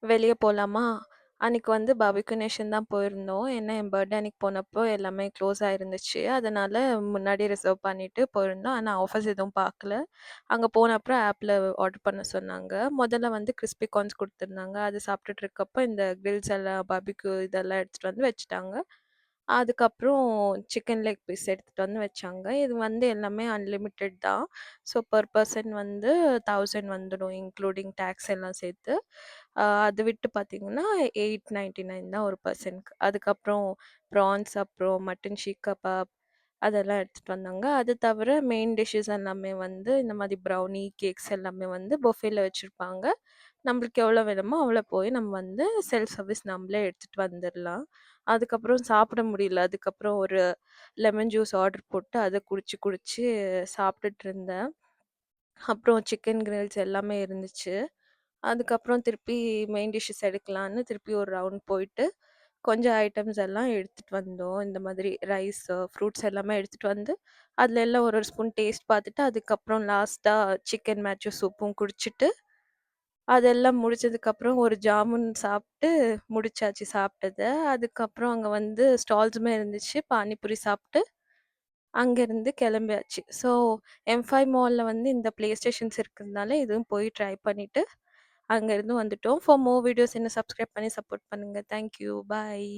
வெளிய போலாமா? அன்னைக்கு வந்து பார்பிக்யூ நேஷன் தான் போயிருந்தோம். ஏன்னா, என் பர்த்டே அன்னைக்கு போனப்போ எல்லாமே க்ளோஸா இருந்துச்சு. அதனால முன்னாடியே ரிசர்வ் பண்ணிட்டு போயிருந்தோம். ஆனா, ஆஃபர்ஸ் எதுவும் பார்க்கல. அங்க போன அப்புறம் ஆப்ல ஆர்டர் பண்ண சொன்னாங்க. முதல்ல வந்து கிரிஸ்பி கார்ன்ஸ் குடுத்துருந்தாங்க. அது சாப்பிட்டுட்டு இருக்கப்போ, இந்த கிரில்ஸ் எல்லாம் பார்பிக்யூ இதெல்லாம் எடுத்துட்டு வந்து வச்சுட்டாங்க. அதுக்கப்புறம் சிக்கன் லெக் பீஸ் எடுத்துட்டு வந்து வச்சாங்க. இது வந்து எல்லாமே அன்லிமிட்டட் தான். ஸோ, பெர் பெர்சன் வந்து 1000 வந்துடும். இன்க்ளூடிங் டாக்ஸ் எல்லாம் சேர்த்து. அது விட்டு பார்த்தீங்கன்னா, 899 தான் ஒரு பெர்சனுக்கு. அதுக்கப்புறம் ப்ரான்ஸ், அப்புறம் மட்டன் ஷீக் கபாப் அதெல்லாம் எடுத்துட்டு வந்தாங்க. அது தவிர மெயின் டிஷ்ஷஸ் எல்லாமே வந்து இந்த மாரி ப்ரௌனி, கேக்ஸ் எல்லாமே வந்து பஃபேல வச்சிருப்பாங்க. நம்மளுக்கு எவ்வளோ வேணுமோ அவ்வளோ போய் நம்ம வந்து செல்ஃப் சர்வீஸ் நம்மளே எடுத்துட்டு வந்துரலாம். அதுக்கப்புறம் சாப்பிட முடியல. அதுக்கப்புறம் ஒரு லெமன் ஜூஸ் ஆர்டர் போட்டு அத குடிச்சு குடிச்சு சாப்பிட்டுட்டு இருந்தேன். அப்புறம் சிக்கன் கிரில்ஸ் எல்லாமே இருந்துச்சு. அதுக்கப்புறம் திருப்பி மெயின் டிஷ்ஷஸ் எடுக்கலான்னு திருப்பி ஒரு ரவுண்ட் போயிட்டு, கொஞ்சம் ஐட்டம்ஸ் எல்லாம் எடுத்துட்டு வந்தோம். இந்த மாதிரி ரைஸு, ஃப்ரூட்ஸ் எல்லாமே எடுத்துட்டு வந்து, அதுல எல்லாம் ஒரு ஒரு ஸ்பூன் டேஸ்ட் பார்த்துட்டு, அதுக்கப்புறம் லாஸ்ட்டா சிக்கன் மேட்சோ சூப்பும் குடிச்சிட்டு, அதெல்லாம் முடிச்சதுக்கப்புறம் ஒரு ஜாமுன் சாப்ட்டு முடிச்சாச்சு சாப்ட்டத. அதுக்கப்புறம் அங்க வந்து ஸ்டால்ஸுமே இருந்துச்சு. பானிபூரி சாப்ட்டு, அங்கருந்து கெளம்பியாச்சு. ஸோ, M5 மால்ல வந்து இந்த ப்ளே ஸ்டேஷன்ஸ் இருக்கிறதுனால, இதுவும் போய் ட்ரை பண்ணிட்டு, அங்கருந்து வந்துட்டோம். ஃபார் மோர் வீடியோஸ் என்ன சப்ஸ்கிரைப் பண்ணி சப்போர்ட் பண்ணுங்க. Thank you. பாய்.